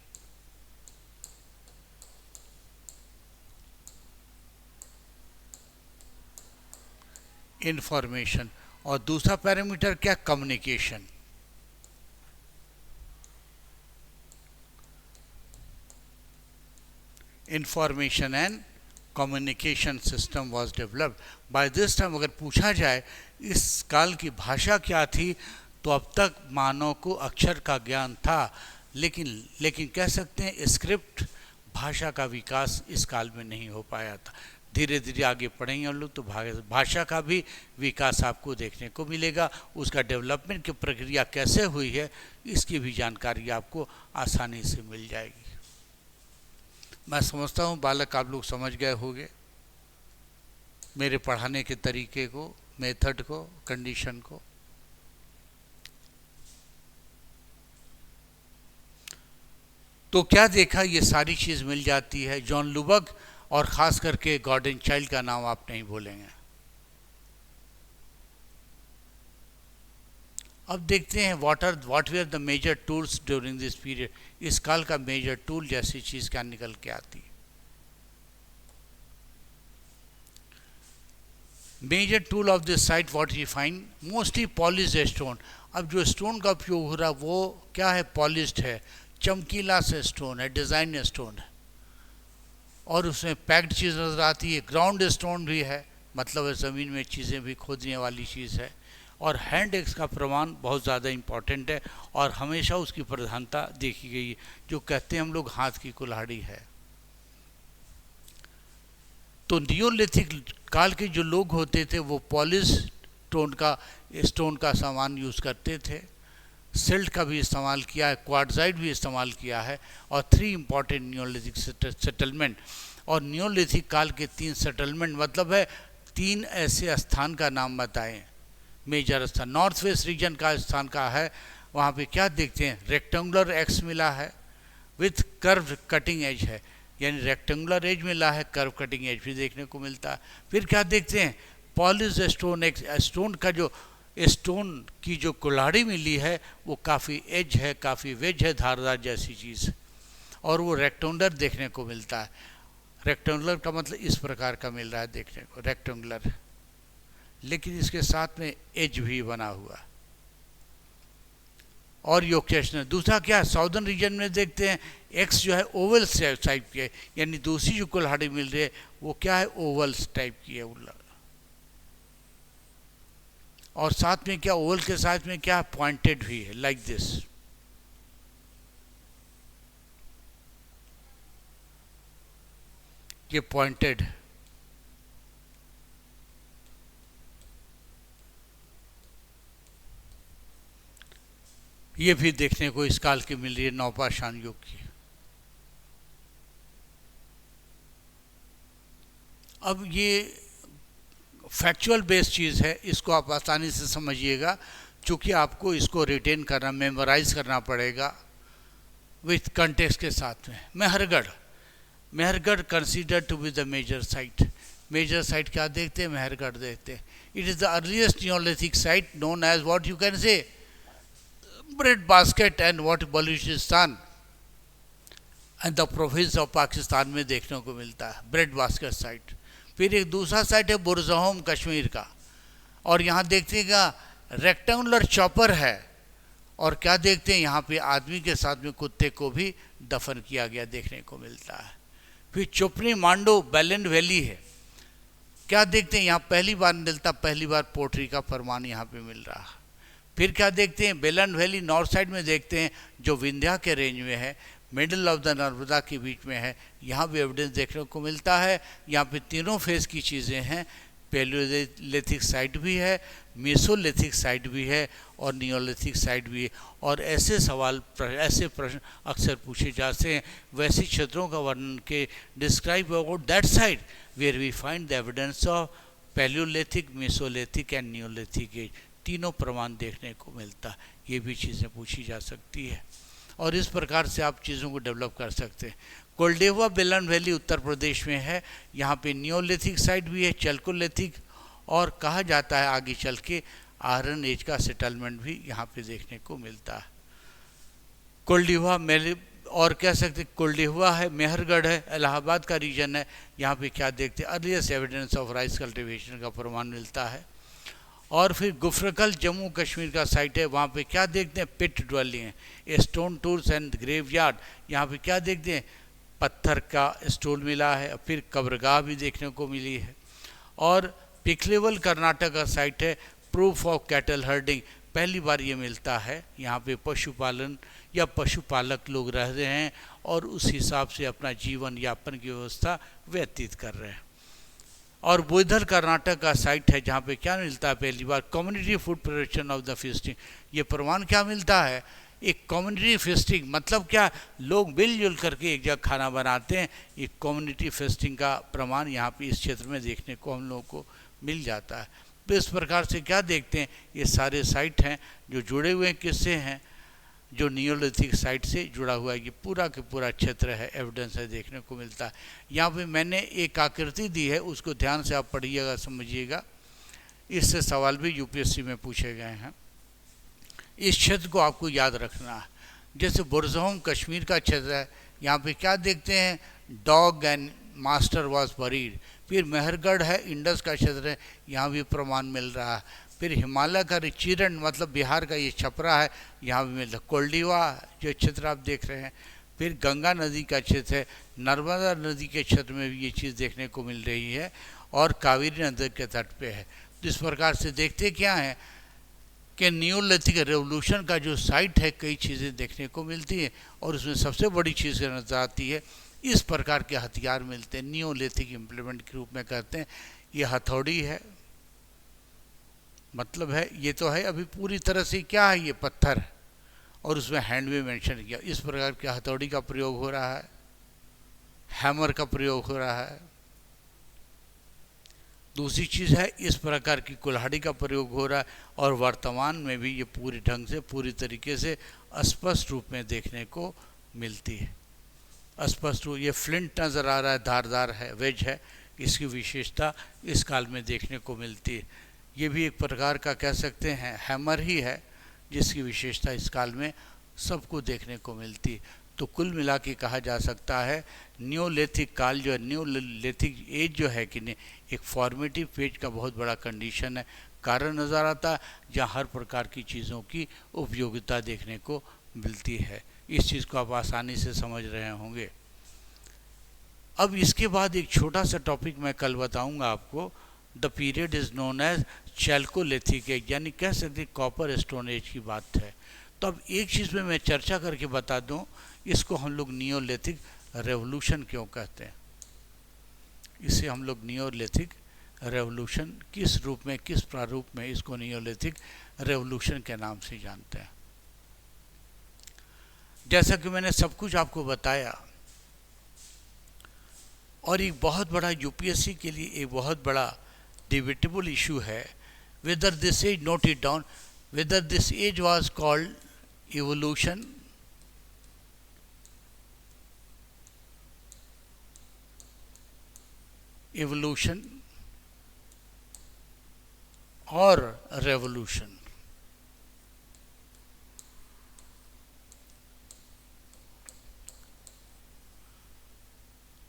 इंफॉर्मेशन, और दूसरा पैरामीटर क्या, communication. Information and communication system was developed by this time. अगर पूछा जाए इस काल की भाषा क्या थी, तो अब तक मानव को अक्षर का ज्ञान था, लेकिन कह सकते हैं स्क्रिप्ट भाषा का विकास इस काल में नहीं हो पाया था। धीरे धीरे आगे पढ़ेंगे हम लोग तो भाषा का भी विकास आपको देखने को मिलेगा, उसका डेवलपमेंट की प्रक्रिया कैसे हुई है इसकी भी जानकारी आपको आसानी से मिल जाएगी। मैं समझता हूँ बालक आप लोग समझ गए होंगे। मेरे पढ़ाने के तरीके को, मेथड को, कंडीशन को। तो क्या देखा, ये सारी चीज़ मिल जाती है। जॉन लुबक और ख़ास करके गॉर्डन चाइल्ड का नाम आप नहीं भूलेंगे। अब देखते हैं what were the major tools during this period. इस काल का मेजर टूल जैसी चीज़ क्या निकल के आती है। Major tool of this site what you find, mostly polished stone. अब जो स्टोन का उपयोग हो रहा वो क्या है, पॉलिश्ड है, चमकीला से स्टोन है, डिज़ाइन स्टोन है, और उसमें पैक्ड चीज़ नज़र आती है। ग्राउंड स्टोन भी है, मतलब ज़मीन में चीज़ें भी खोदने वाली चीज़ है। और हैंड एक्स का प्रमाण बहुत ज़्यादा इम्पॉर्टेंट है और हमेशा उसकी प्रधानता देखी गई है, जो कहते हैं हम लोग हाथ की कुल्हाड़ी है। तो नियोलिथिक काल के जो लोग होते थे वो पॉलिश स्टोन का सामान यूज़ करते थे, सिल्ट का भी इस्तेमाल किया है, क्वार्टजाइट भी इस्तेमाल किया है। और 3 इम्पॉर्टेंट नियोलिथिक सेटलमेंट, और नियोलिथिक काल के 3 सेटलमेंट मतलब है 3 ऐसे स्थान का नाम बताएं, मेजर स्थान। नॉर्थ वेस्ट रीजन का स्थान का है, वहाँ पे क्या देखते हैं, रेक्टेंगुलर एक्स मिला है विथ कर्व कटिंग एज है, यानी रेक्टेंगुलर एज मिला है, कर्व कटिंग एज भी देखने को मिलता है। फिर क्या देखते हैं, पॉलिश स्टोन, स्टोन का जो स्टोन की जो कुल्हाड़ी मिली है वो काफ़ी एज है, काफ़ी वेज है, धारदार जैसी चीज़, और वो रेक्टेंगुलर देखने को मिलता है। रेक्टेंगुलर का मतलब इस प्रकार का मिल रहा है देखने को, रेक्टेंगुलर, लेकिन इसके साथ में एज भी बना हुआ। और ये ओकेशनल। दूसरा क्या, साउदर्न रीजन में देखते हैं एक्स जो है ओवल टाइप की है, यानी दूसरी जो कुल्हाड़ी मिल रही है वो क्या है, ओवल्स टाइप की है। और साथ में क्या, ओवल के साथ में क्या, पॉइंटेड भी है, लाइक दिस। ये पॉइंटेड, ये भी देखने को इस काल की मिल रही है, नवपाषाण युग की। अब ये फैक्चुअल बेस्ड चीज़ है, इसको आप आसानी से समझिएगा, चूँकि आपको इसको रिटेन करना, मेमोराइज करना पड़ेगा विथ कंटेक्स्ट के साथ में। Mehrgarh consider to be the major site. Major site क्या देखते हैं, मेहरगढ़ देखते हैं। It is the earliest neolithic site known as what you can say bread basket and what Baluchistan and the province of Pakistan में देखने को मिलता है, ब्रेड बास्केट साइट। फिर एक दूसरा साइट है बुरज़होम कश्मीर का, और यहाँ देखिएगा रेक्टेंगुलर चॉपर है, और क्या देखते हैं यहाँ पे आदमी के साथ में कुत्ते को भी दफन किया गया देखने को मिलता है। फिर चुपनी मांडो बेलेंड वैली है, क्या देखते हैं यहाँ पहली बार मिलता, पहली बार पोट्री का फरमान यहाँ पे मिल रहा है। फिर क्या देखते हैं, बेलेंड वैली नॉर्थ साइड में देखते हैं, जो विंध्या के रेंज में है, मिडल ऑफ द नर्मदा के बीच में है, यहाँ भी एविडेंस देखने को मिलता है। यहाँ पे तीनों फेज की चीज़ें हैं, पैलियोलिथिक साइट भी है, मेसोलिथिक साइट भी है, और नियोलिथिक साइट भी है। और ऐसे ऐसे प्रश्न अक्सर पूछे जाते हैं, वैसे क्षेत्रों का वर्णन के describe about that site where we find the evidence of palaeolithic, mesolithic and neolithic age. तीनों प्रमाण देखने को मिलता है, ये भी चीज़ें पूछी जा सकती है, और इस प्रकार से आप चीज़ों को डेवलप कर सकते हैं। कोल्डेवा बेलन वैली उत्तर प्रदेश में है, यहाँ पे नियोलिथिक साइट भी है, चल्कोलिथिक, और कहा जाता है आगे चल के आयरन एज का सेटलमेंट भी यहाँ पे देखने को मिलता है। कोल्डेवा और कह सकते कोल्डेवा है, मेहरगढ़ है, इलाहाबाद का रीजन है, यहाँ पे क्या देखते हैं, earliest evidence of rice cultivation का प्रमाण मिलता है। और फिर गुफरकल जम्मू कश्मीर का साइट है, वहाँ पे क्या देखते हैं, पिट ड्वेलिंग है, स्टोन टूल्स एंड ग्रेवयार्ड, यहाँ पे क्या देखते हैं, पत्थर का स्टोल मिला है, फिर कब्रगाह भी देखने को मिली है। और पिखलेवल कर्नाटक का साइट है, प्रूफ ऑफ कैटल हर्डिंग, पहली बार ये मिलता है, यहाँ पे पशुपालन या पशुपालक लोग रह रहे हैं और उस हिसाब से अपना जीवन यापन की व्यवस्था व्यतीत कर रहे हैं। और बोईधर कर्नाटक का साइट है, जहाँ पे क्या मिलता है, पहली बार community food production of the feasting. ये प्रमाण क्या मिलता है, एक कम्युनिटी फेस्टिंग मतलब क्या, लोग मिलजुल करके एक जगह खाना बनाते हैं। एक कम्युनिटी फेस्टिंग का प्रमाण यहाँ पे इस क्षेत्र में देखने को हम लोगों को मिल जाता है। तो इस प्रकार से क्या देखते हैं, ये सारे साइट हैं जो जुड़े हुए किससे हैं, जो नियोलिथिक साइट से जुड़ा हुआ है। ये पूरा के पूरा क्षेत्र है, एविडेंस है, देखने को मिलता है। यहाँ पे मैंने एक आकृति दी है, उसको ध्यान से आप पढ़िएगा, समझिएगा। इससे सवाल भी यूपीएससी में पूछे गए हैं। इस क्षेत्र को आपको याद रखना है। जैसे बुरज़होम कश्मीर का क्षेत्र है, यहाँ पे क्या देखते हैं, dog and master was buried. फिर मेहरगढ़ है, इंडस का क्षेत्र है, यहाँ भी प्रमाण मिल रहा है। फिर हिमालय का रिचीरन मतलब बिहार का ये छपरा है, यहाँ भी मिलता है। कोल्डिवा जो क्षेत्र आप देख रहे हैं। फिर गंगा नदी का क्षेत्र है, नर्मदा नदी के क्षेत्र में भी ये चीज़ देखने को मिल रही है, और कावेरी नदी के तट पे है। तो इस प्रकार से देखते क्या है कि नियोलिथिक रेवोल्यूशन का जो साइट है, कई चीज़ें देखने को मिलती है, और उसमें सबसे बड़ी चीज़ नजर आती है, इस प्रकार के हथियार मिलते हैं, नियोलिथिक इम्प्लीमेंट के रूप में कहते हैं। ये हथौड़ी है, मतलब है ये तो है अभी पूरी तरह से क्या है, ये पत्थर है, और उसमें हैंड भी मेंशन किया। इस प्रकार के हथौड़ी का प्रयोग हो रहा है, हैमर का प्रयोग हो रहा है। दूसरी चीज़ है, इस प्रकार की कुल्हाड़ी का प्रयोग हो रहा है, और वर्तमान में भी ये पूरी ढंग से, पूरी तरीके से स्पष्ट रूप में देखने को मिलती है। स्पष्ट रूप, ये फ्लिंट नज़र आ रहा है, धारदार है, वेज है, इसकी विशेषता इस काल में देखने को मिलती है। ये भी एक प्रकार का कह सकते हैं हैमर ही है, जिसकी विशेषता इस काल में सबको देखने को मिलती है। तो कुल मिला के कहा जा सकता है नियोलिथिक काल जो है, नियोलिथिक एज जो है कि नहीं, एक फॉर्मेटिव फेज का बहुत बड़ा कंडीशन है, कारण नज़र आता है, जहाँ हर प्रकार की चीज़ों की उपयोगिता देखने को मिलती है। इस चीज़ को आप आसानी से समझ रहे होंगे। अब इसके बाद एक छोटा सा टॉपिक मैं कल बताऊंगा आपको। The period is known as chalcolithic age, यानी कह सकते कॉपर स्टोन एज की बात है। तो अब एक चीज़ में मैं चर्चा करके बता दूं, इसको हम लोग नियोलिथिक रेवोल्यूशन क्यों कहते हैं। इसे हम लोग नियोलिथिक रेवोल्यूशन किस रूप में, किस प्रारूप में इसको नियोलिथिक रेवोल्यूशन के नाम से जानते हैं। जैसा कि मैंने सब कुछ आपको बताया, और एक बहुत बड़ा यूपीएससी के लिए एक बहुत बड़ा डिबेटेबल इशू है, whether this age, note it down, whether this age was called evolution or revolution.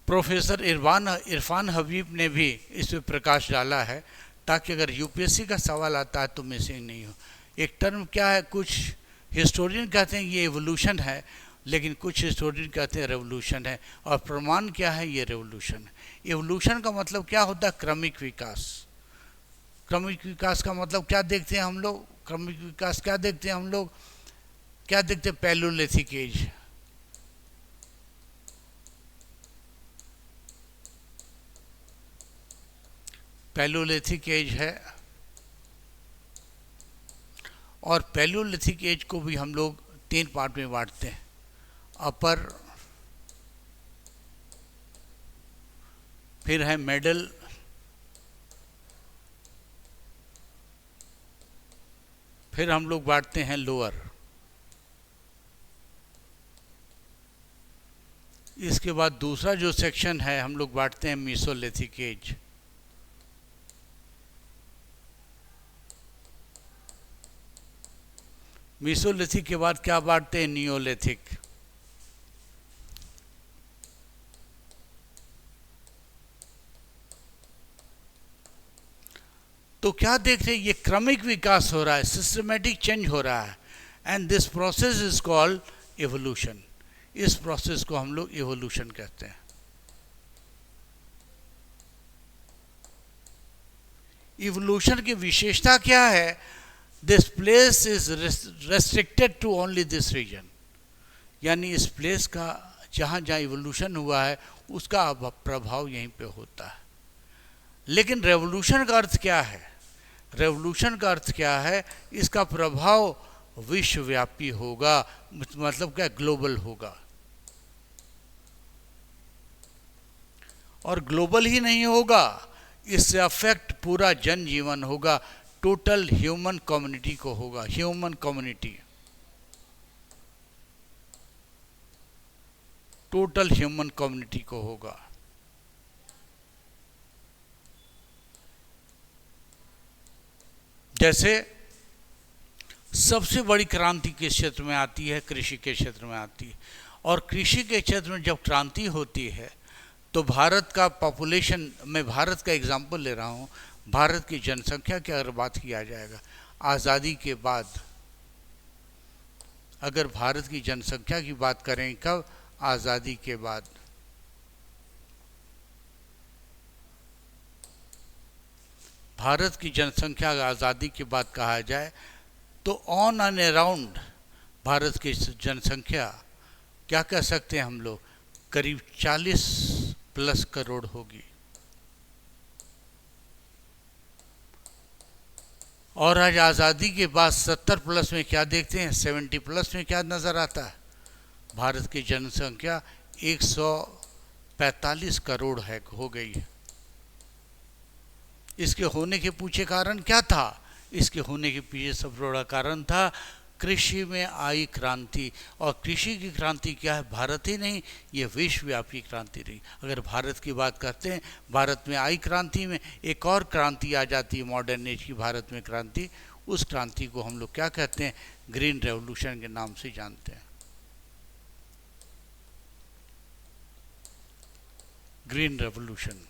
Professor Irfan Habib ने भी इस पर प्रकाश डाला है, ताकि अगर यूपीएससी का सवाल आता है तो मिसिंग नहीं हो। एक टर्म क्या है, कुछ हिस्टोरियन कहते हैं ये एवोल्यूशन है, लेकिन कुछ हिस्टोरियन कहते हैं रेवोल्यूशन है, और प्रमाण क्या है, ये रेवोल्यूशन है। एवोल्यूशन का मतलब क्या होता है, क्रमिक विकास। क्रमिक विकास का मतलब क्या देखते हैं हम लोग, क्रमिक विकास क्या देखते हैं हम लोग, क्या देखते हैं, पैलियोलिथिक एज। पैलियोलिथिक एज है, और पैलियोलिथिक एज को भी हम लोग 3 पार्ट में बांटते हैं, अपर, फिर है मिडल, फिर हम लोग बांटते हैं लोअर। इसके बाद दूसरा जो सेक्शन है हम लोग बांटते हैं मीसोलिथिक एज। मीसोलिथिक के बाद क्या बांटते हैं, नियोलिथिक। तो क्या देख रहे हैं, ये क्रमिक विकास हो रहा है, सिस्टमेटिक चेंज हो रहा है, and this process is called evolution. इस प्रोसेस को हम लोग एवोल्यूशन कहते हैं। एवोल्यूशन की विशेषता क्या है, this place is restricted to only this region, यानी इस प्लेस का जहाँ जहाँ इवोल्यूशन हुआ है उसका प्रभाव यहीं पे होता है। लेकिन रेवोल्यूशन का अर्थ क्या है, रेवोल्यूशन का अर्थ क्या है, इसका प्रभाव विश्वव्यापी होगा, मतलब क्या, ग्लोबल होगा। और ग्लोबल ही नहीं होगा, इससे अफेक्ट पूरा जनजीवन होगा, टोटल ह्यूमन कम्युनिटी को होगा, human community, total human community को होगा। जैसे सबसे बड़ी क्रांति किस क्षेत्र में आती है? कृषि के क्षेत्र में आती है। और कृषि के क्षेत्र में जब क्रांति होती है तो भारत का पॉपुलेशन, मैं भारत का एग्जांपल ले रहा हूँ, भारत की जनसंख्या की अगर बात किया जाएगा आज़ादी के बाद, अगर भारत की जनसंख्या की बात करें, कब? आज़ादी के बाद। भारत की जनसंख्या आज़ादी की बात कहा जाए तो ऑन एंड अराउंड भारत की जनसंख्या क्या कह सकते हैं हम लोग, करीब 40+ करोड़ होगी। और आज आज़ादी के बाद 70+ में क्या देखते हैं, 70+ में क्या नज़र आता है? भारत की जनसंख्या 145 करोड़ है, हो गई है। इसके होने के पीछे कारण क्या था? इसके होने के पीछे सबसे बड़ा कारण था कृषि में आई क्रांति। और कृषि की क्रांति क्या है? भारत ही नहीं, ये विश्वव्यापी क्रांति रही। अगर भारत की बात करते हैं, भारत में आई क्रांति में एक और क्रांति आ जाती है, मॉडर्न एज की भारत में क्रांति। उस क्रांति को हम लोग क्या कहते हैं? ग्रीन रेवोल्यूशन के नाम से जानते हैं। Green revolution.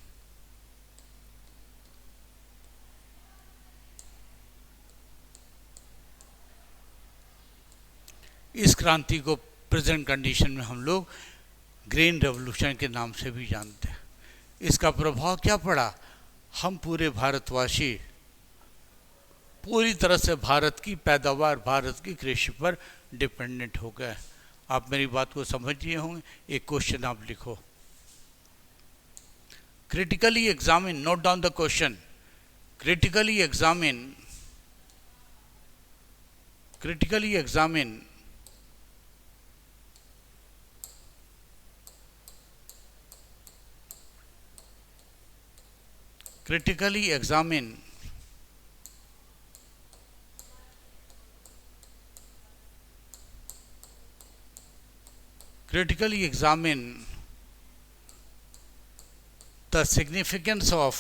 इस क्रांति को प्रेजेंट कंडीशन में हम लोग ग्रीन रेवोल्यूशन के नाम से भी जानते हैं। इसका प्रभाव क्या पड़ा? हम पूरे भारतवासी पूरी तरह से भारत की पैदावार, भारत की कृषि पर डिपेंडेंट हो गए। आप मेरी बात को समझिए होंगे। एक क्वेश्चन आप लिखो, critically examine, note down the question, critically examine, critically examine critically examine critically examine the significance of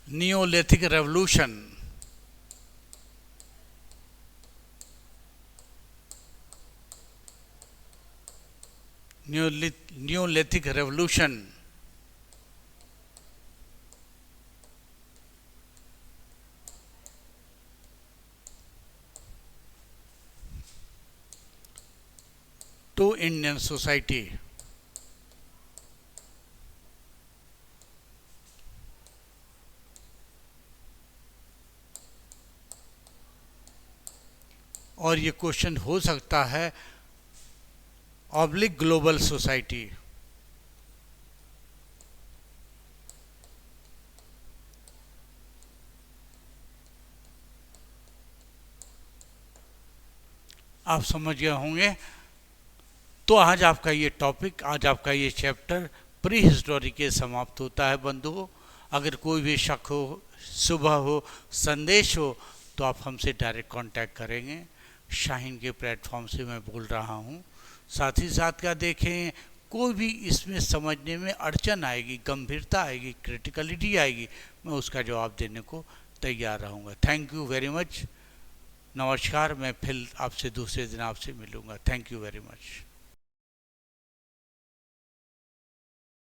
Neolithic revolution Neolithic revolution to Indian society. और ये क्वेश्चन हो सकता है ऑब्लिक ग्लोबल सोसाइटी। आप समझ गए होंगे। तो आज आपका ये टॉपिक, आज आपका ये चैप्टर प्री हिस्टोरी के समाप्त होता है बंधुओं। अगर कोई भी शक हो, सुबह हो, संदेश हो तो आप हमसे डायरेक्ट कांटेक्ट करेंगे। शाहीन के प्लेटफॉर्म से मैं बोल रहा हूँ। साथ ही साथ क्या देखें, कोई भी इसमें समझने में अड़चन आएगी, गंभीरता आएगी, क्रिटिकलिटी आएगी, मैं उसका जवाब देने को तैयार रहूँगा। Thank you very much. नमस्कार। मैं फिर आपसे दूसरे दिन आपसे मिलूँगा। Thank you very much.